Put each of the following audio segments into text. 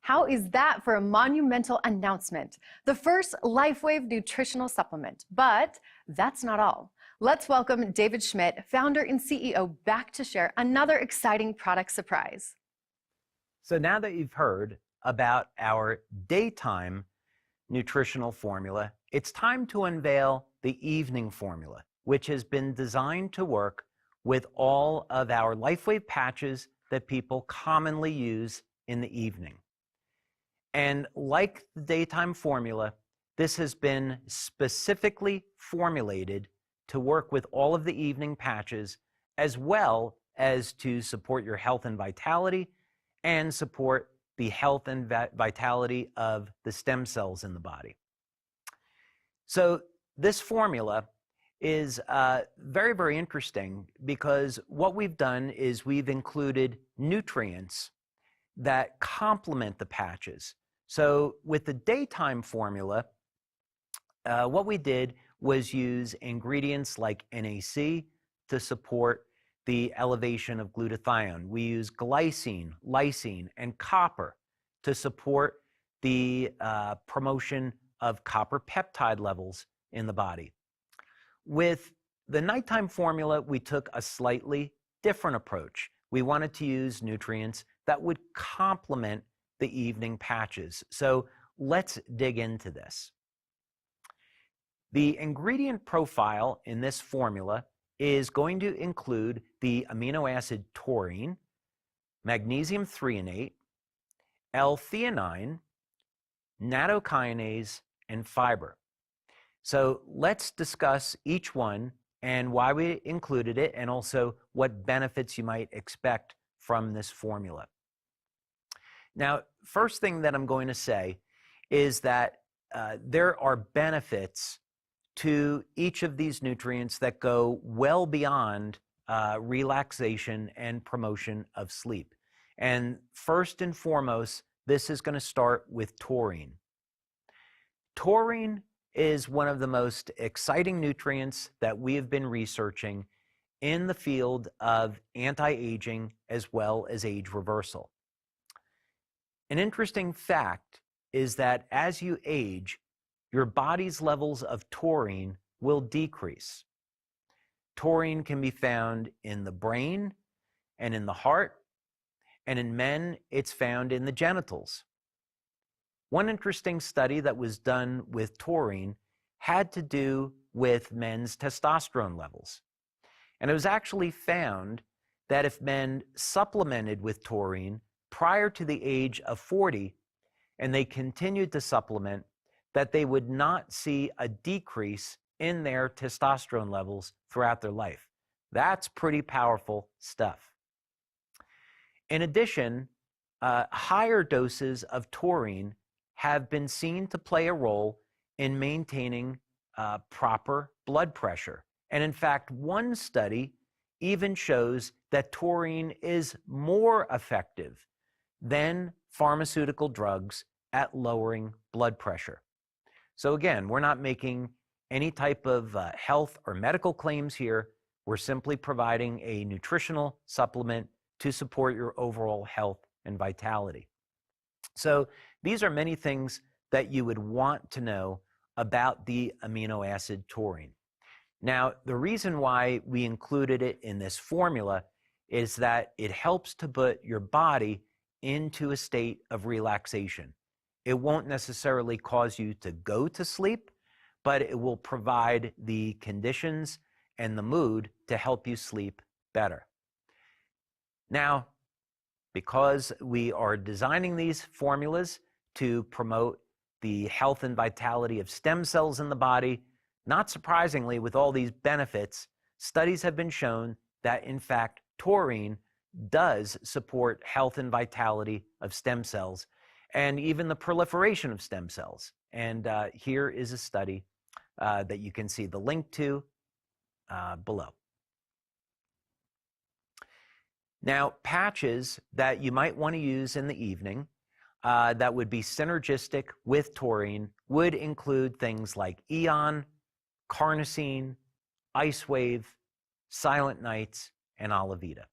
How is that for a monumental announcement? The first LifeWave nutritional supplement. But that's not all. Let's welcome David Schmidt, founder and CEO, back to share another exciting product surprise. So now that you've heard about our daytime nutritional formula, it's time to unveil the evening formula, which has been designed to work with all of our LifeWave patches that people commonly use in the evening. And like the daytime formula, this has been specifically formulated to work with all of the evening patches, as well as to support your health and vitality and support the health and vitality of the stem cells in the body. So this formula is very, very interesting because what we've done is we've included nutrients that complement the patches. So with the daytime formula, what we did was use ingredients like NAC to support the elevation of glutathione. We use glycine, lysine, and copper to support the promotion of copper peptide levels in the body. With the nighttime formula, we took a slightly different approach. We wanted to use nutrients that would complement the evening patches. So let's dig into this. The ingredient profile in this formula is going to include the amino acid taurine, magnesium threonate, L-theanine, nattokinase, and fiber. So let's discuss each one and why we included it, and also what benefits you might expect from this formula. Now, first thing that I'm going to say is that there are benefits to each of these nutrients that go well beyond relaxation and promotion of sleep. And first and foremost, this is going to start with taurine. Taurine is one of the most exciting nutrients that we have been researching in the field of anti-aging as well as age reversal. An interesting fact is that as you age, your body's levels of taurine will decrease. Taurine can be found in the brain and in the heart, and in men, it's found in the genitals. One interesting study that was done with taurine had to do with men's testosterone levels. And it was actually found that if men supplemented with taurine prior to the age of 40, and they continued to supplement, that they would not see a decrease in their testosterone levels throughout their life. That's pretty powerful stuff. In addition, higher doses of taurine have been seen to play a role in maintaining proper blood pressure. And in fact, one study even shows that taurine is more effective than pharmaceutical drugs at lowering blood pressure. So again, we're not making any type of health or medical claims here. We're simply providing a nutritional supplement to support your overall health and vitality. So these are many things that you would want to know about the amino acid taurine. Now, the reason why we included it in this formula is that it helps to put your body into a state of relaxation. It won't necessarily cause you to go to sleep, but it will provide the conditions and the mood to help you sleep better. Now, because we are designing these formulas to promote the health and vitality of stem cells in the body, not surprisingly, with all these benefits, studies have been shown that, in fact, taurine does support health and vitality of stem cells and even the proliferation of stem cells. And here is a study that you can see the link to below. Now, patches that you might want to use in the evening that would be synergistic with taurine would include things like Eon, carnosine, IceWave, Silent Nights, and Olivita.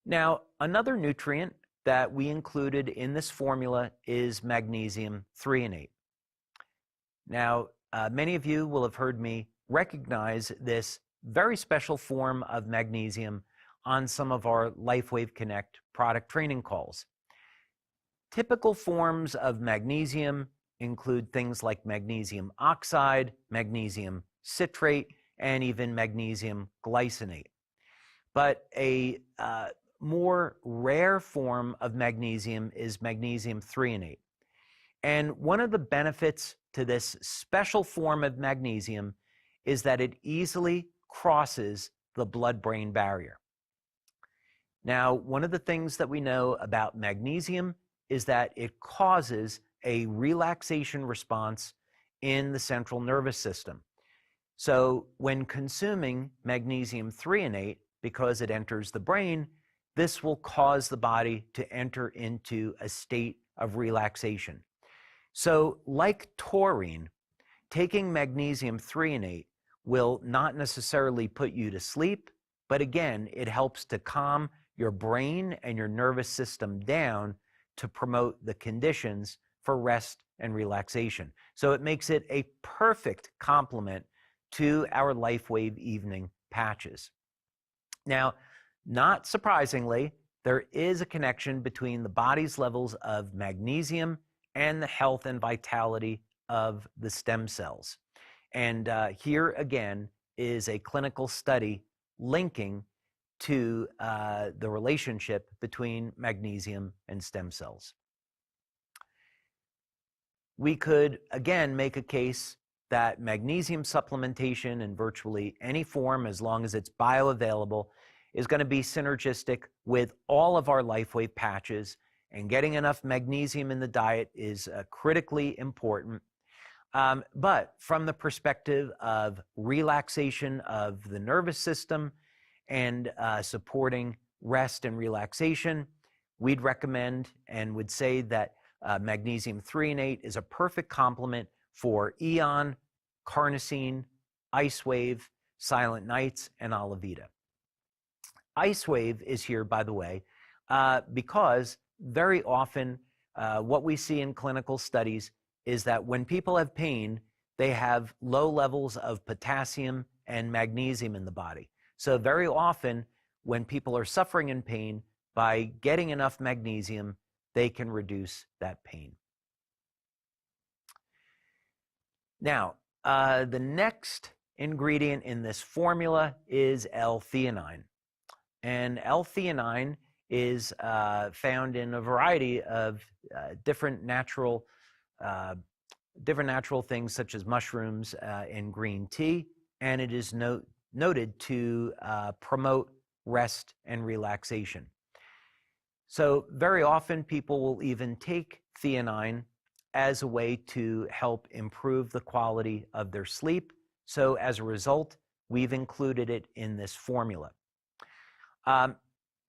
Now, another nutrient that we included in this formula is magnesium threonate. Now, many of you will have heard me recognize this very special form of magnesium on some of our LifeWave Connect product training calls. Typical forms of magnesium include things like magnesium oxide, magnesium citrate, and even magnesium glycinate. But a more rare form of magnesium is magnesium threonate. And one of the benefits to this special form of magnesium is that it easily crosses the blood-brain barrier. Now, one of the things that we know about magnesium is that it causes a relaxation response in the central nervous system. So when consuming magnesium threonate, because it enters the brain, this will cause the body to enter into a state of relaxation. So like taurine, taking magnesium threonate will not necessarily put you to sleep, but again, it helps to calm your brain and your nervous system down to promote the conditions for rest and relaxation. So it makes it a perfect complement to our LifeWave evening patches. Now, not surprisingly, there is a connection between the body's levels of magnesium and the health and vitality of the stem cells. And here again is a clinical study linking to the relationship between magnesium and stem cells. We could again make a case that magnesium supplementation in virtually any form, as long as it's bioavailable, is going to be synergistic with all of our LifeWave patches, and getting enough magnesium in the diet is critically important. But from the perspective of relaxation of the nervous system and supporting rest and relaxation, we'd recommend and would say that magnesium threonate is a perfect complement for Eon, Carnosine, IceWave, Silent Nights, and Alavita. IceWave is here, by the way, because very often what we see in clinical studies is that when people have pain, they have low levels of potassium and magnesium in the body. So very often when people are suffering in pain, by getting enough magnesium, they can reduce that pain. Now, the next ingredient in this formula is L-theanine. And L-theanine is found in a variety of different natural things such as mushrooms and green tea, and it is noted to promote rest and relaxation. So very often people will even take theanine as a way to help improve the quality of their sleep. So as a result, we've included it in this formula.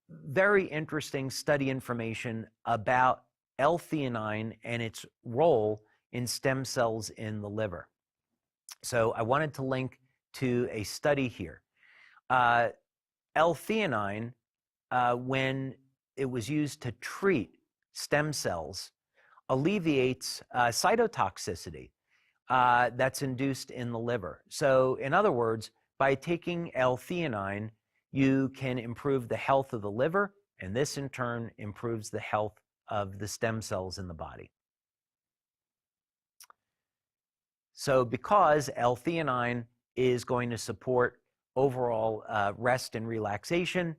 Very interesting study information about L-theanine and its role in stem cells in the liver. So I wanted to link to a study here. L-theanine, when it was used to treat stem cells, alleviates cytotoxicity that's induced in the liver. So in other words, by taking L-theanine, you can improve the health of the liver, and this in turn improves the health of the stem cells in the body. So because L-theanine is going to support overall rest and relaxation,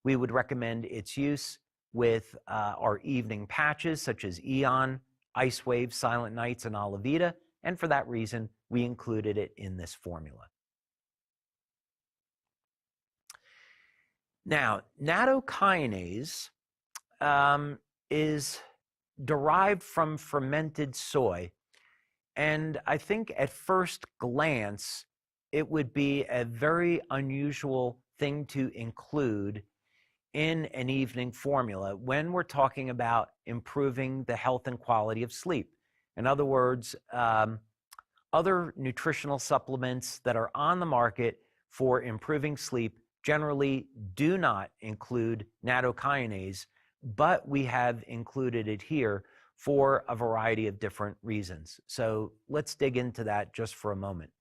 we would recommend its use with our evening patches such as Eon, IceWave, Silent Nights, and Alavita, and for that reason, we included it in this formula. Now, nattokinase is derived from fermented soy, and I think at first glance, it would be a very unusual thing to include in an evening formula when we're talking about improving the health and quality of sleep. In other words, other nutritional supplements that are on the market for improving sleep generally do not include nattokinase, but we have included it here for a variety of different reasons. So let's dig into that just for a moment.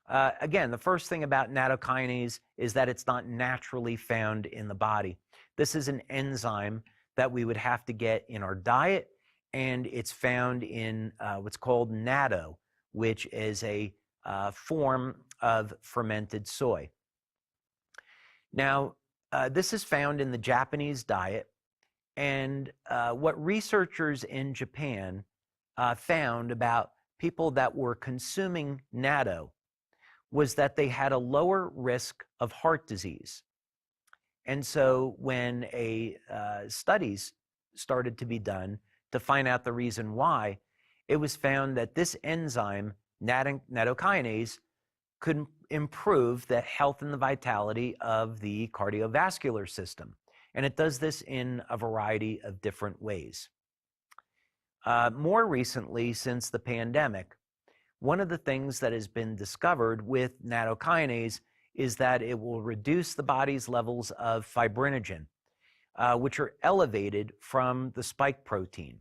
Again, the first thing about nattokinase is that it's not naturally found in the body. This is an enzyme that we would have to get in our diet, and it's found in what's called natto, which is a form of fermented soy. Now, this is found in the Japanese diet, and what researchers in Japan found about people that were consuming natto was that they had a lower risk of heart disease. And so when studies started to be done to find out the reason why, it was found that this enzyme, nattokinase, could improve the health and the vitality of the cardiovascular system. And it does this in a variety of different ways. More recently, since the pandemic, one of the things that has been discovered with nattokinase is that it will reduce the body's levels of fibrinogen, which are elevated from the spike protein.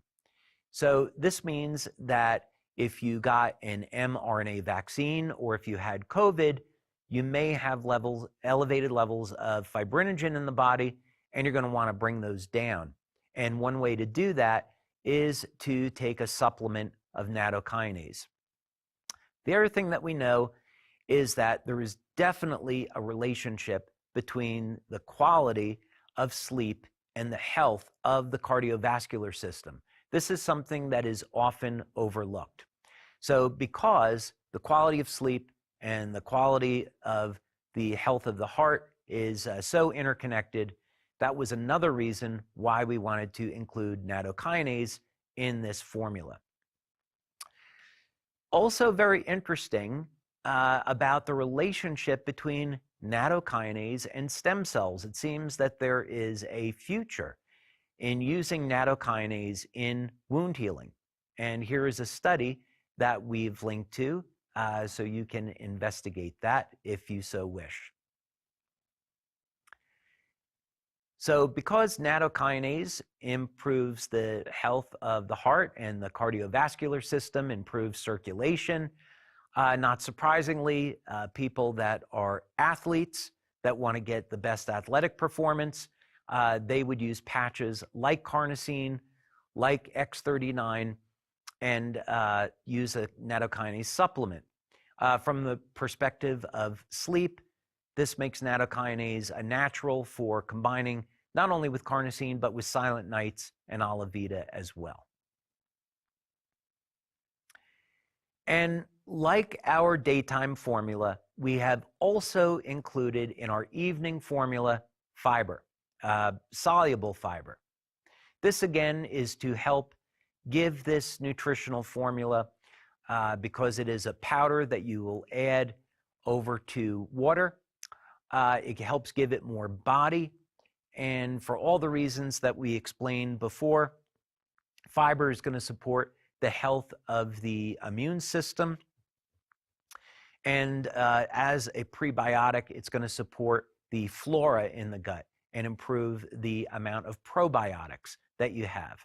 So this means that if you got an mRNA vaccine or if you had COVID, you may have elevated levels of fibrinogen in the body, and you're going to want to bring those down. And one way to do that is to take a supplement of nattokinase. The other thing that we know is that there is definitely a relationship between the quality of sleep and the health of the cardiovascular system. This is something that is often overlooked. So because the quality of sleep and the quality of the health of the heart is so interconnected, that was another reason why we wanted to include nattokinase in this formula. Also very interesting about the relationship between nattokinase and stem cells. It seems that there is a future in using nattokinase in wound healing. And here is a study that we've linked to, so you can investigate that if you so wish. So because nattokinase improves the health of the heart and the cardiovascular system, improves circulation, not surprisingly, people that are athletes that want to get the best athletic performance, they would use patches like carnosine, like X39, and use a nattokinase supplement. From the perspective of sleep, this makes nattokinase a natural for combining not only with carnosine, but with Silent Nights and Alavita as well. And like our daytime formula, we have also included in our evening formula fiber, soluble fiber. This again is to help give this nutritional formula because it is a powder that you will add over to water. It helps give it more body, and for all the reasons that we explained before, fiber is going to support the health of the immune system, and as a prebiotic, it's going to support the flora in the gut and improve the amount of probiotics that you have.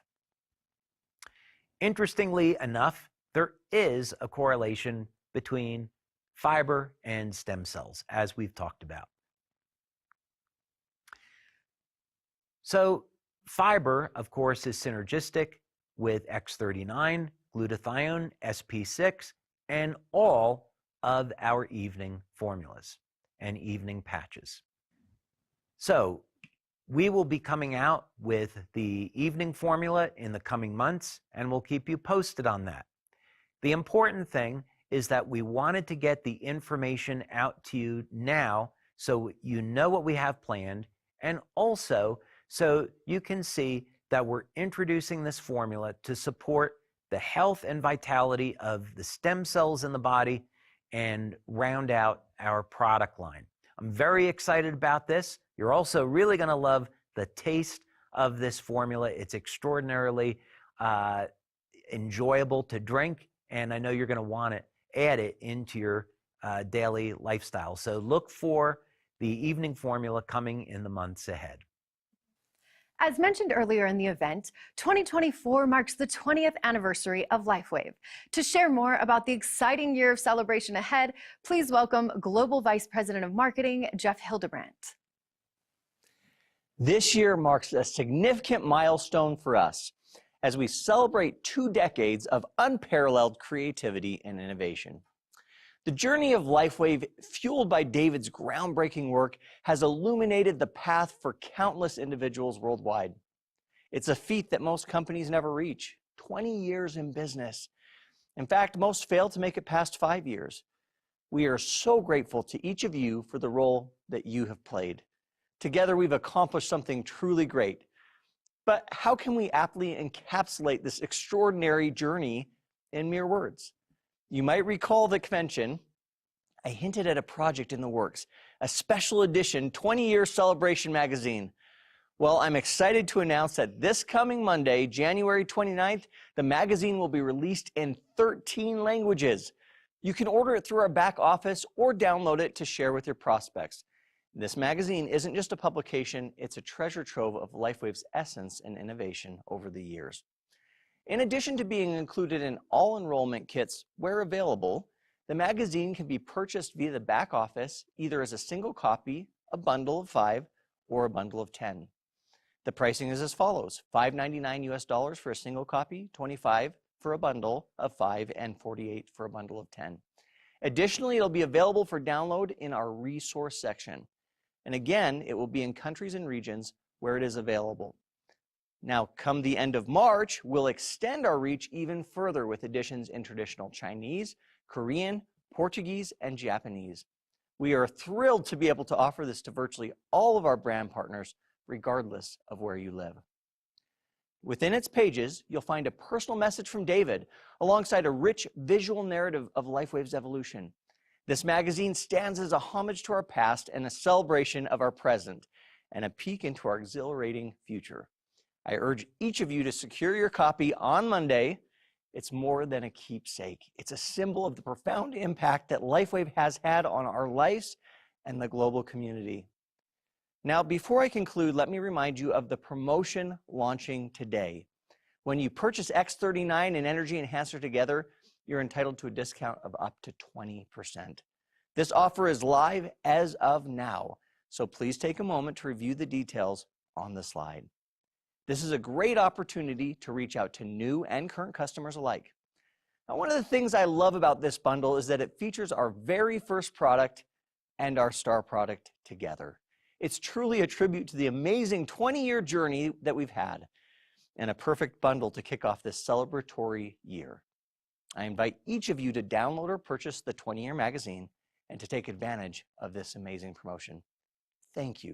Interestingly enough, there is a correlation between fiber and stem cells, as we've talked about. So fiber, of course, is synergistic with X39, glutathione, SP6, and all of our evening formulas and evening patches. So we will be coming out with the evening formula in the coming months, and we'll keep you posted on that. The important thing is that we wanted to get the information out to you now so you know what we have planned, and also so you can see that we're introducing this formula to support the health and vitality of the stem cells in the body and round out our product line. I'm very excited about this. You're also really going to love the taste of this formula. It's extraordinarily enjoyable to drink, and I know you're going to want to add it into your daily lifestyle. So look for the evening formula coming in the months ahead. As mentioned earlier in the event, 2024 marks the 20th anniversary of LifeWave. To share more about the exciting year of celebration ahead, please welcome Global Vice President of Marketing, Jeff Hildebrandt. This year marks a significant milestone for us as we celebrate 2 decades of unparalleled creativity and innovation. The journey of LifeWave, fueled by David's groundbreaking work, has illuminated the path for countless individuals worldwide. It's a feat that most companies never reach. 20 years in business. In fact, most fail to make it past 5 years. We are so grateful to each of you for the role that you have played. Together, we've accomplished something truly great. But how can we aptly encapsulate this extraordinary journey in mere words? You might recall the convention. I hinted at a project in the works, a special edition 20-year celebration magazine. Well, I'm excited to announce that this coming Monday, January 29th, the magazine will be released in 13 languages. You can order it through our back office or download it to share with your prospects. This magazine isn't just a publication, it's a treasure trove of LifeWave's essence and innovation over the years. In addition to being included in all enrollment kits where available, the magazine can be purchased via the back office either as a single copy, a bundle of 5, or a bundle of 10. The pricing is as follows: $5.99 for a single copy, $25 for a bundle of 5, and $48 for a bundle of 10. Additionally, it'll be available for download in our resource section. And again, it will be in countries and regions where it is available. Now, come the end of March, we'll extend our reach even further with editions in traditional Chinese, Korean, Portuguese, and Japanese. We are thrilled to be able to offer this to virtually all of our brand partners, regardless of where you live. Within its pages, you'll find a personal message from David, alongside a rich visual narrative of LifeWave's evolution. This magazine stands as a homage to our past and a celebration of our present, and a peek into our exhilarating future. I urge each of you to secure your copy on Monday. It's more than a keepsake. It's a symbol of the profound impact that LifeWave has had on our lives and the global community. Now, before I conclude, let me remind you of the promotion launching today. When you purchase X39 and Energy Enhancer together, you're entitled to a discount of up to 20%. This offer is live as of now, so please take a moment to review the details on the slide. This is a great opportunity to reach out to new and current customers alike. Now, one of the things I love about this bundle is that it features our very first product and our star product together. It's truly a tribute to the amazing 20-year journey that we've had, and a perfect bundle to kick off this celebratory year. I invite each of you to download or purchase the 20-year magazine and to take advantage of this amazing promotion. Thank you.